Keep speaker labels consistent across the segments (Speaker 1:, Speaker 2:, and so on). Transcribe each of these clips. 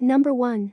Speaker 1: Number 1.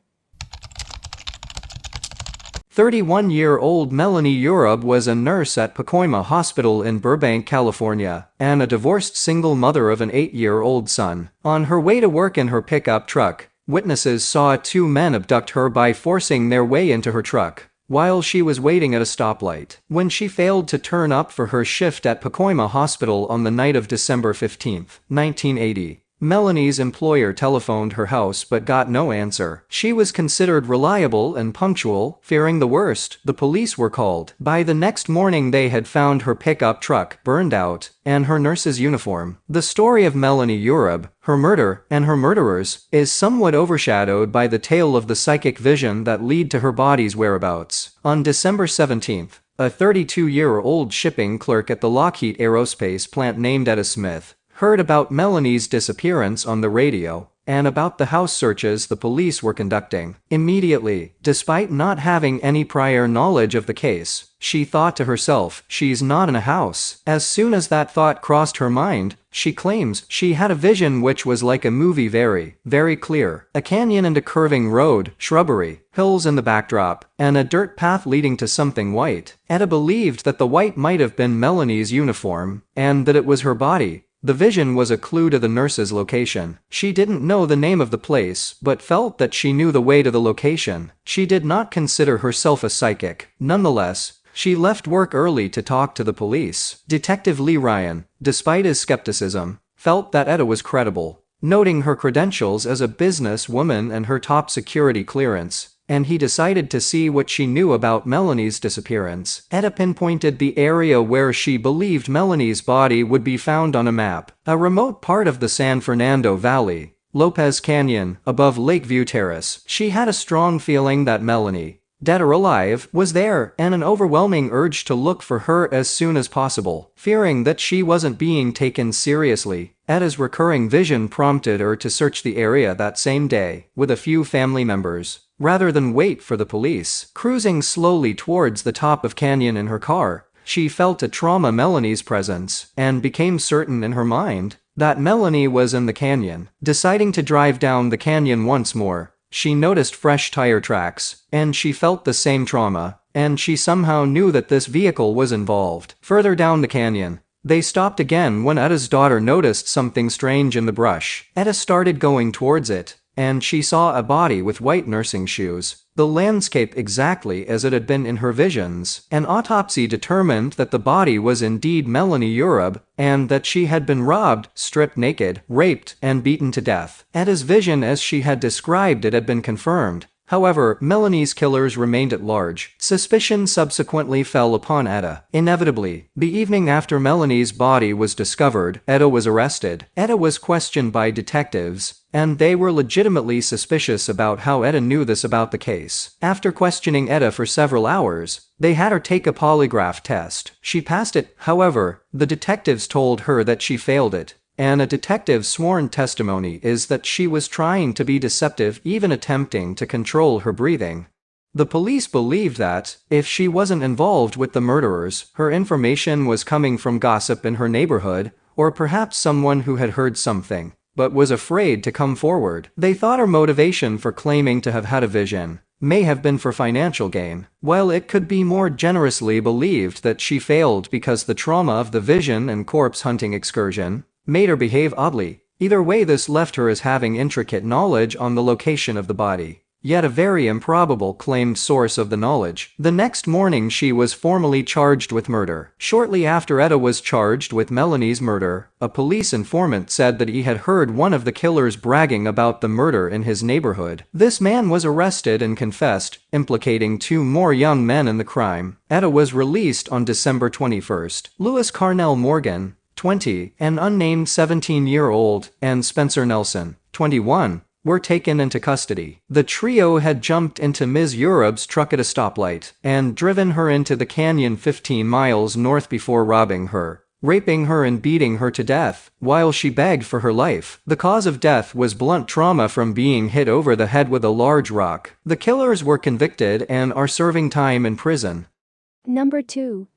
Speaker 2: 31-year-old Melanie Uribe was a nurse at Pacoima Hospital in Burbank, California, and a divorced single mother of an 8-year-old son. On her way to work in her pickup truck, witnesses saw two men abduct her by forcing their way into her truck while she was waiting at a stoplight. When she failed to turn up for her shift at Pacoima Hospital on the night of December 15, 1980, Melanie's employer telephoned her house but got no answer. She was considered reliable and punctual. Fearing the worst, the police were called. By the next morning they had found her pickup truck burned out and her nurse's uniform. The story of Melanie Uribe, her murder, and her murderers is somewhat overshadowed by the tale of the psychic vision that led to her body's whereabouts. On December 17, a 32-year-old shipping clerk at the Lockheed Aerospace plant named Etta Smith heard about Melanie's disappearance on the radio and about the house searches the police were conducting. Immediately, despite not having any prior knowledge of the case, she thought to herself, "She's not in a house." As soon as that thought crossed her mind, she claims she had a vision which was like a movie, very, very clear. A canyon and a curving road, shrubbery, hills in the backdrop, and a dirt path leading to something white. Etta believed that the white might have been Melanie's uniform, and that it was her body. The vision was a clue to the nurse's location. She didn't know the name of the place, but felt that she knew the way to the location. She did not consider herself a psychic. Nonetheless, she left work early to talk to the police. Detective Lee Ryan, despite his skepticism, felt that Etta was credible, noting her credentials as a businesswoman and her top security clearance, and he decided to see what she knew about Melanie's disappearance. Etta pinpointed the area where she believed Melanie's body would be found on a map, a remote part of the San Fernando Valley, Lopez Canyon, above Lakeview Terrace. She had a strong feeling that Melanie, dead or alive, was there, and an overwhelming urge to look for her as soon as possible. Fearing that she wasn't being taken seriously, Etta's recurring vision prompted her to search the area that same day, with a few family members, rather than wait for the police. Cruising slowly towards the top of canyon in her car, she felt a trauma Melanie's presence, and became certain in her mind that Melanie was in the canyon. Deciding to drive down the canyon once more, she noticed fresh tire tracks, and she felt the same trauma, and she somehow knew that this vehicle was involved. Further down the canyon, they stopped again when Etta's daughter noticed something strange in the brush. Etta started going towards it, and she saw a body with white nursing shoes, the landscape exactly as it had been in her visions. An autopsy determined that the body was indeed Melanie Uribe, and that she had been robbed, stripped naked, raped, and beaten to death. Etta's vision as she had described it had been confirmed. However, Melanie's killers remained at large. Suspicion subsequently fell upon Etta. Inevitably, the evening after Melanie's body was discovered, Etta was arrested. Etta was questioned by detectives, and they were legitimately suspicious about how Etta knew this about the case. After questioning Etta for several hours, they had her take a polygraph test. She passed it. However, the detectives told her that she failed it, and a detective's sworn testimony is that she was trying to be deceptive, even attempting to control her breathing. The police believed that, if she wasn't involved with the murderers, her information was coming from gossip in her neighborhood, or perhaps someone who had heard something, but was afraid to come forward. They thought her motivation for claiming to have had a vision may have been for financial gain, while it could be more generously believed that she failed because the trauma of the vision and corpse hunting excursion made her behave oddly. Either way, this left her as having intricate knowledge on the location of the body, yet a very improbable claimed source of the knowledge. The next morning she was formally charged with murder. Shortly after Etta was charged with Melanie's murder, a police informant said that he had heard one of the killers bragging about the murder in his neighborhood. This man was arrested and confessed, implicating two more young men in the crime. Etta was released on December 21st. Lewis Carnell Morgan, 20, an unnamed 17-year-old, and Spencer Nelson, 21, were taken into custody. The trio had jumped into Ms. Uribe's truck at a stoplight and driven her into the canyon 15 miles north before robbing her, raping her and beating her to death while she begged for her life. The cause of death was blunt trauma from being hit over the head with a large rock. The killers were convicted and are serving time in prison.
Speaker 1: Number 2.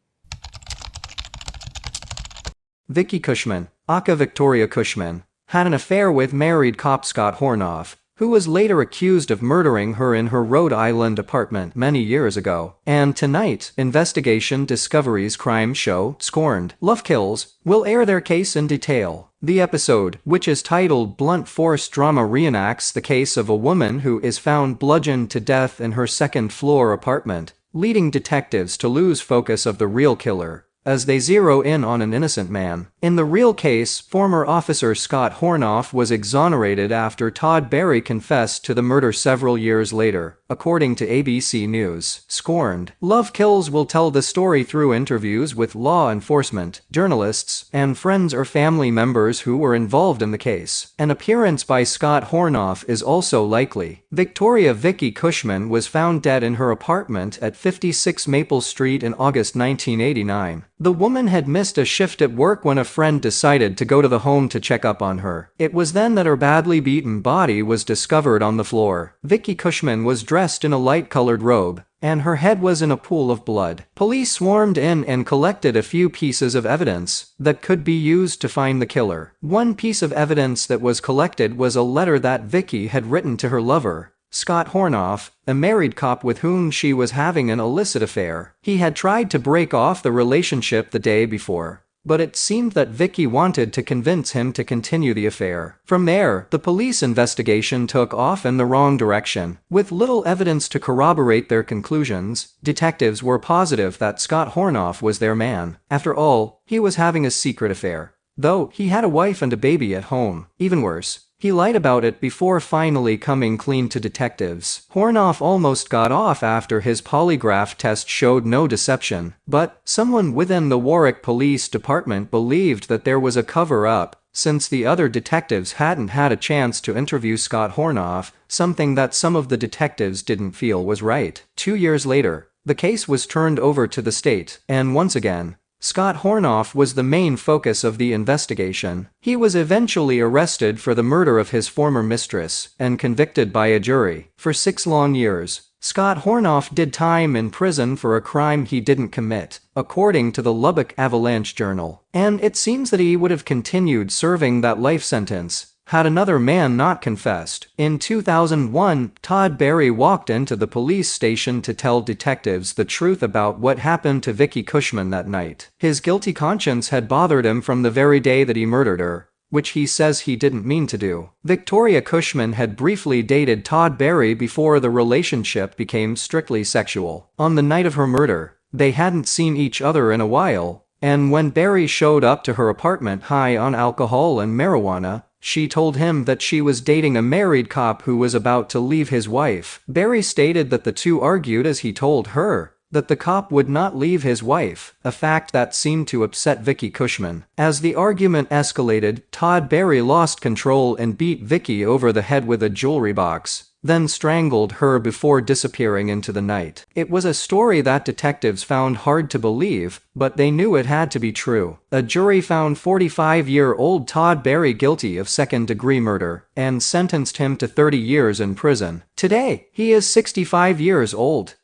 Speaker 2: Vicky Cushman, aka Victoria Cushman, had an affair with married cop Scott Hornoff, who was later accused of murdering her in her Rhode Island apartment many years ago. And tonight, Investigation Discovery's crime show, Scorned Love Kills, will air their case in detail. The episode, which is titled Blunt Force Drama, reenacts the case of a woman who is found bludgeoned to death in her second-floor apartment, leading detectives to lose focus of the real killer as they zero in on an innocent man. In the real case, former officer Scott Hornoff was exonerated after Todd Barry confessed to the murder several years later, according to ABC News. Scorned Love Kills will tell the story through interviews with law enforcement, journalists, and friends or family members who were involved in the case. An appearance by Scott Hornoff is also likely. Victoria Vicky Cushman was found dead in her apartment at 56 Maple Street in August 1989. The woman had missed a shift at work when a friend decided to go to the home to check up on her. It was then that her badly beaten body was discovered on the floor. Vicky Cushman was dressed in a light-colored robe, and her head was in a pool of blood. Police swarmed in and collected a few pieces of evidence that could be used to find the killer. One piece of evidence that was collected was a letter that Vicky had written to her lover, Scott Hornoff, a married cop with whom she was having an illicit affair. He had tried to break off the relationship the day before, but it seemed that Vicky wanted to convince him to continue the affair. From there, the police investigation took off in the wrong direction. With little evidence to corroborate their conclusions, detectives were positive that Scott Hornoff was their man. After all, he was having a secret affair, though he had a wife and a baby at home. Even worse, he lied about it before finally coming clean to detectives. Hornoff almost got off after his polygraph test showed no deception, but someone within the Warwick Police Department believed that there was a cover-up, since the other detectives hadn't had a chance to interview Scott Hornoff, something that some of the detectives didn't feel was right. 2 years later, the case was turned over to the state, and once again, Scott Hornoff was the main focus of the investigation. He was eventually arrested for the murder of his former mistress and convicted by a jury. For 6 long years, Scott Hornoff did time in prison for a crime he didn't commit, according to the Lubbock Avalanche Journal. And it seems that he would have continued serving that life sentence had another man not confessed. In 2001, Todd Barry walked into the police station to tell detectives the truth about what happened to Vicky Cushman that night. His guilty conscience had bothered him from the very day that he murdered her, which he says he didn't mean to do. Victoria Cushman had briefly dated Todd Barry before the relationship became strictly sexual. On the night of her murder, they hadn't seen each other in a while, and when Barry showed up to her apartment high on alcohol and marijuana, she told him that she was dating a married cop who was about to leave his wife. Barry stated that the two argued as he told her that the cop would not leave his wife, a fact that seemed to upset Vicky Cushman. As the argument escalated, Todd Barry lost control and beat Vicky over the head with a jewelry box, then strangled her before disappearing into the night. It was a story that detectives found hard to believe, but they knew it had to be true. A jury found 45-year-old Todd Barry guilty of second-degree murder and sentenced him to 30 years in prison. Today, he is 65 years old.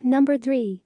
Speaker 1: Number 3.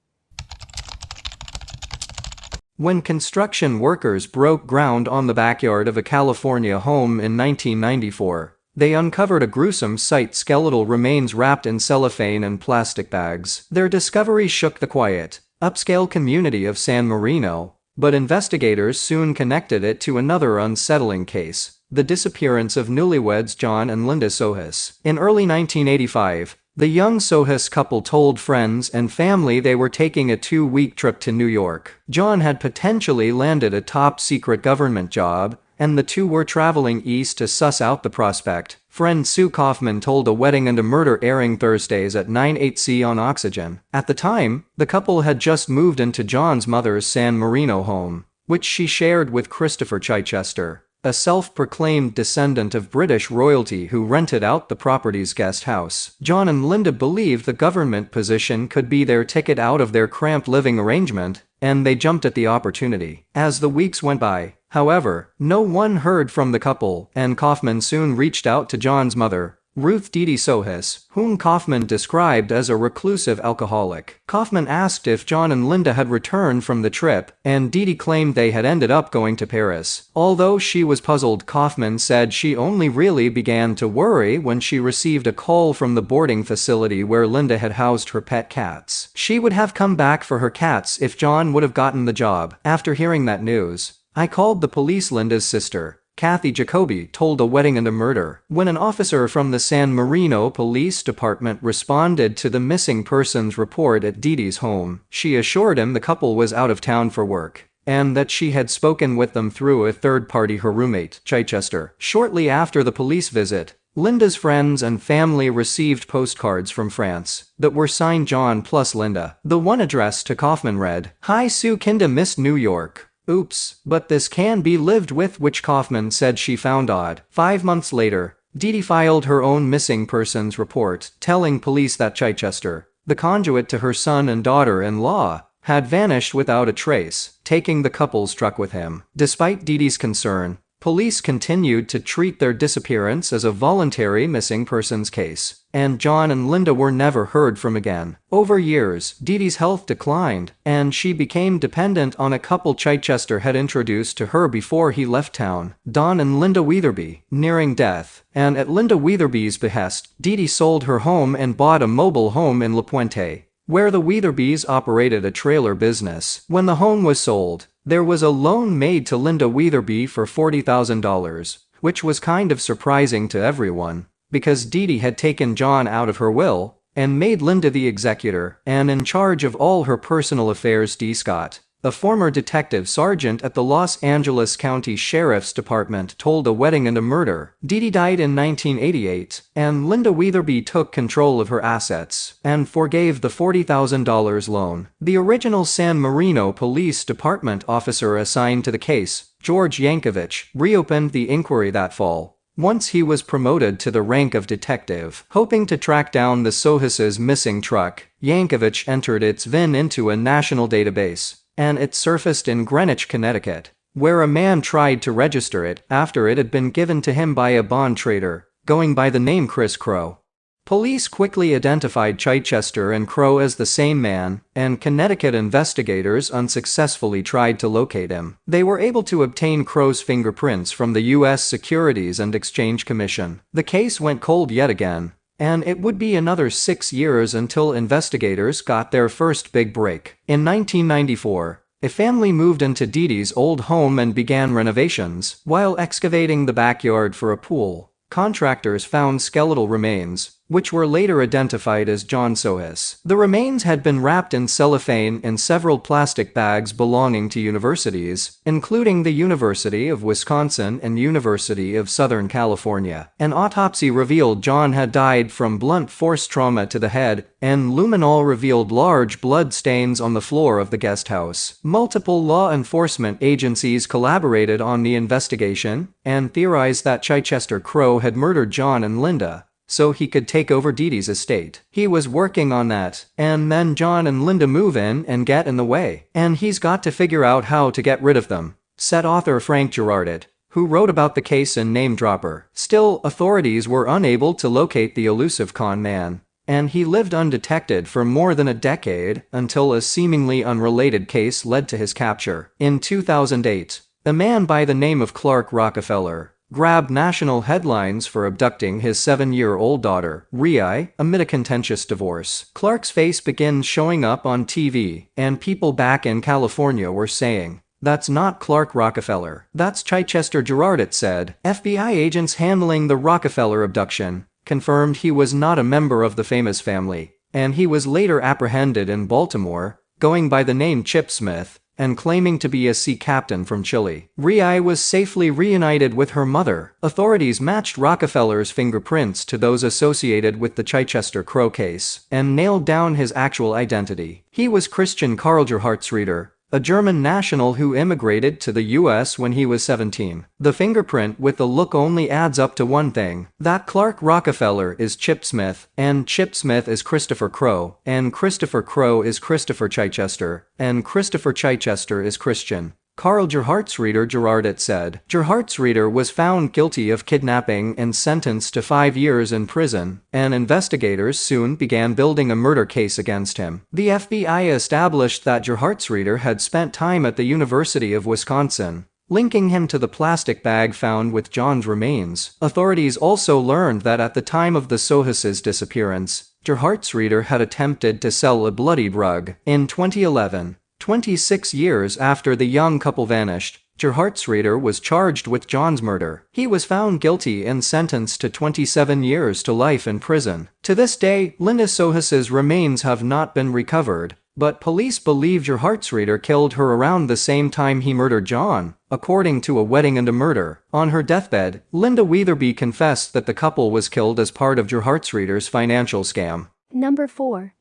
Speaker 2: When construction workers broke ground on the backyard of a California home in 1994, they uncovered a gruesome sight: skeletal remains wrapped in cellophane and plastic bags. Their discovery shook the quiet, upscale community of San Marino, but investigators soon connected it to another unsettling case: the disappearance of newlyweds John and Linda Sohus. In early 1985, the young Sohus couple told friends and family they were taking a 2-week trip to New York. John had potentially landed a top-secret government job, and the two were traveling east to suss out the prospect. Friend Sue Kaufman told A Wedding and a Murder, airing Thursdays at 9/8 on Oxygen. At the time, the couple had just moved into John's mother's San Marino home, which she shared with Christopher Chichester, a self-proclaimed descendant of British royalty who rented out the property's guest house. John and Linda believed the government position could be their ticket out of their cramped living arrangement, and they jumped at the opportunity. As the weeks went by, however, no one heard from the couple, and Kaufman soon reached out to John's mother, Ruth Dee Dee Sohus, whom Kaufman described as a reclusive alcoholic. Kaufman asked if John and Linda had returned from the trip, and Dee Dee claimed they had ended up going to Paris. Although she was puzzled, Kaufman said she only really began to worry when she received a call from the boarding facility where Linda had housed her pet cats. She would have come back for her cats if John would have gotten the job. After hearing that news, I called the police. Linda's sister, Kathy Jacoby, told A Wedding and a Murder. When an officer from the San Marino Police Department responded to the missing persons report at Dee Dee's home, she assured him the couple was out of town for work, and that she had spoken with them through a third party, her roommate, Chichester. Shortly after the police visit, Linda's friends and family received postcards from France that were signed John plus Linda. The one addressed to Kaufman read, "Hi Sue, kinda miss New York. Oops, but this can be lived with," which Kaufman said she found odd. 5 months later, Dee Dee filed her own missing persons report, telling police that Chichester, the conduit to her son and daughter-in-law, had vanished without a trace, taking the couple's truck with him. Despite Dee Dee's concern, police continued to treat their disappearance as a voluntary missing persons case, and John and Linda were never heard from again. Over years, Dee Dee's health declined, and she became dependent on a couple Chichester had introduced to her before he left town, Don and Linda Weatherby. Nearing death, and at Linda Weatherby's behest, Dee Dee sold her home and bought a mobile home in La Puente, where the Weatherbys operated a trailer business. When the home was sold, there was a loan made to Linda Weatherby for $40,000, which was kind of surprising to everyone, because Dee Dee had taken John out of her will and made Linda the executor and in charge of all her personal affairs. D. Scott, a former detective sergeant at the Los Angeles County Sheriff's Department, told A Wedding and a Murder, Dee Dee died in 1988, and Linda Weatherby took control of her assets and forgave the $40,000 loan. The original San Marino Police Department officer assigned to the case, George Yankovich, reopened the inquiry that fall, once he was promoted to the rank of detective. Hoping to track down the Sohus' missing truck, Yankovich entered its VIN into a national database, and it surfaced in Greenwich, Connecticut, where a man tried to register it after it had been given to him by a bond trader, going by the name Chris Crow. Police quickly identified Chichester and Crow as the same man, and Connecticut investigators unsuccessfully tried to locate him. They were able to obtain Crow's fingerprints from the U.S. Securities and Exchange Commission. The case went cold yet again, and it would be another 6 years until investigators got their first big break. In 1994, a family moved into Dee Dee's old home and began renovations. While excavating the backyard for a pool, contractors found skeletal remains, which were later identified as John Sohus. The remains had been wrapped in cellophane in several plastic bags belonging to universities, including the University of Wisconsin and University of Southern California. An autopsy revealed John had died from blunt force trauma to the head, and luminol revealed large blood stains on the floor of the guest house. Multiple law enforcement agencies collaborated on the investigation and theorized that Chichester Crow had murdered John and Linda so he could take over Dee Dee's estate. He was working on that, and then John and Linda move in and get in the way, and he's got to figure out how to get rid of them, said author Frank Girardot, who wrote about the case in Name Dropper. Still, authorities were unable to locate the elusive con man, and he lived undetected for more than a decade until a seemingly unrelated case led to his capture. In 2008, a man by the name of Clark Rockefeller grabbed national headlines for abducting his 7-year-old daughter, Ria, amid a contentious divorce. Clark's face began showing up on TV, and people back in California were saying, "That's not Clark Rockefeller. That's Chichester." Girardot said. FBI agents handling the Rockefeller abduction confirmed he was not a member of the famous family, and he was later apprehended in Baltimore, going by the name Chip Smith, and claiming to be a sea captain from Chile. Ria was safely reunited with her mother. Authorities matched Rockefeller's fingerprints to those associated with the Chichester Crow case and nailed down his actual identity. He was Christian Karlgerhartsrieder, a German national who immigrated to the U.S. when he was 17. The fingerprint with the look only adds up to one thing: that Clark Rockefeller is Chip Smith, and Chip Smith is Christopher Crow, and Christopher Crow is Christopher Chichester, and Christopher Chichester is Christian Karl Gerhardsreeder Gerardet said. Gerhardsreeder was found guilty of kidnapping and sentenced to 5 years in prison, and investigators soon began building a murder case against him. The FBI established that Gerhardsreeder had spent time at the University of Wisconsin, linking him to the plastic bag found with John's remains. Authorities also learned that at the time of the Sohus' disappearance, Gerhardsreeder had attempted to sell a bloodied rug. In 2011, 26 years after the young couple vanished, Gerhardsreeder was charged with John's murder. He was found guilty and sentenced to 27 years to life in prison. To this day, Linda Sohus's remains have not been recovered, but police believe Gerhardsreeder killed her around the same time he murdered John, according to A Wedding and a Murder. On her deathbed, Linda Weatherby confessed that the couple was killed as part of Gerhardsreeder's financial scam.
Speaker 1: Number 4.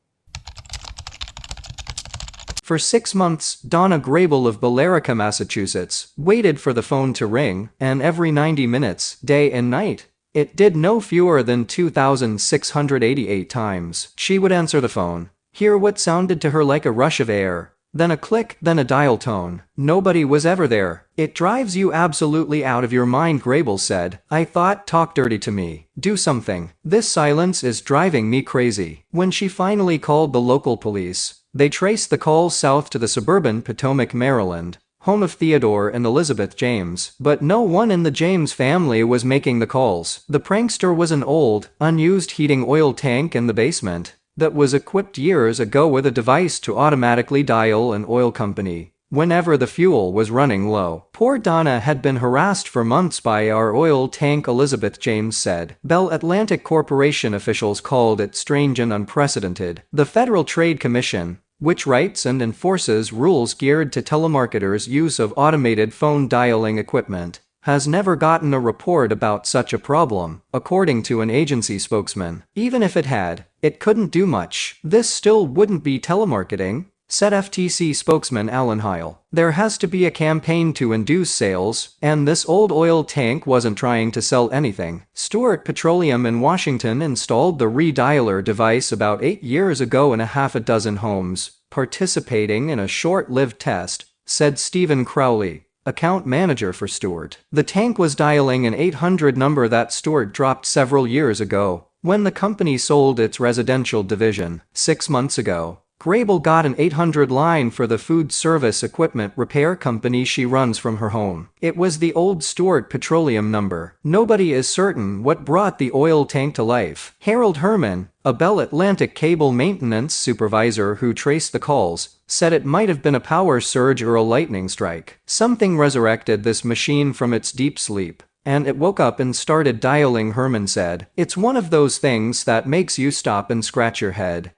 Speaker 2: For 6 months, Donna Grable of Billerica, Massachusetts, waited for the phone to ring, and every 90 minutes, day and night, it did no fewer than 2,688 times, she would answer the phone, hear what sounded to her like a rush of air, then a click, then a dial tone. Nobody was ever there. It drives you absolutely out of your mind, Grable said. I thought, talk dirty to me. Do something. This silence is driving me crazy. When she finally called the local police, they traced the call south to the suburban Potomac, Maryland, home of Theodore and Elizabeth James, but no one in the James family was making the calls. The prankster was an old, unused heating oil tank in the basement that was equipped years ago with a device to automatically dial an oil company whenever the fuel was running low. Poor Donna had been harassed for months by our oil tank, Elizabeth James said. Bell Atlantic Corporation officials called it strange and unprecedented. The Federal Trade Commission, which writes and enforces rules geared to telemarketers' use of automated phone dialing equipment, has never gotten a report about such a problem, according to an agency spokesman. Even if it had, it couldn't do much. This still wouldn't be telemarketing, said FTC spokesman Alan Heil. There has to be a campaign to induce sales, and this old oil tank wasn't trying to sell anything. Stewart Petroleum in Washington installed the redialer device about 8 years ago in a half a dozen homes, participating in a short-lived test, said Stephen Crowley, account manager for Stewart. The tank was dialing an 800 number that Stewart dropped several years ago, when the company sold its residential division. 6 months ago, Grable got an 800 line for the food service equipment repair company she runs from her home. It was the old Stewart Petroleum number. Nobody is certain what brought the oil tank to life. Harold Herman, a Bell Atlantic cable maintenance supervisor who traced the calls, said it might have been a power surge or a lightning strike. Something resurrected this machine from its deep sleep, and it woke up and started dialing, Herman said. It's one of those things that makes you stop and scratch your head.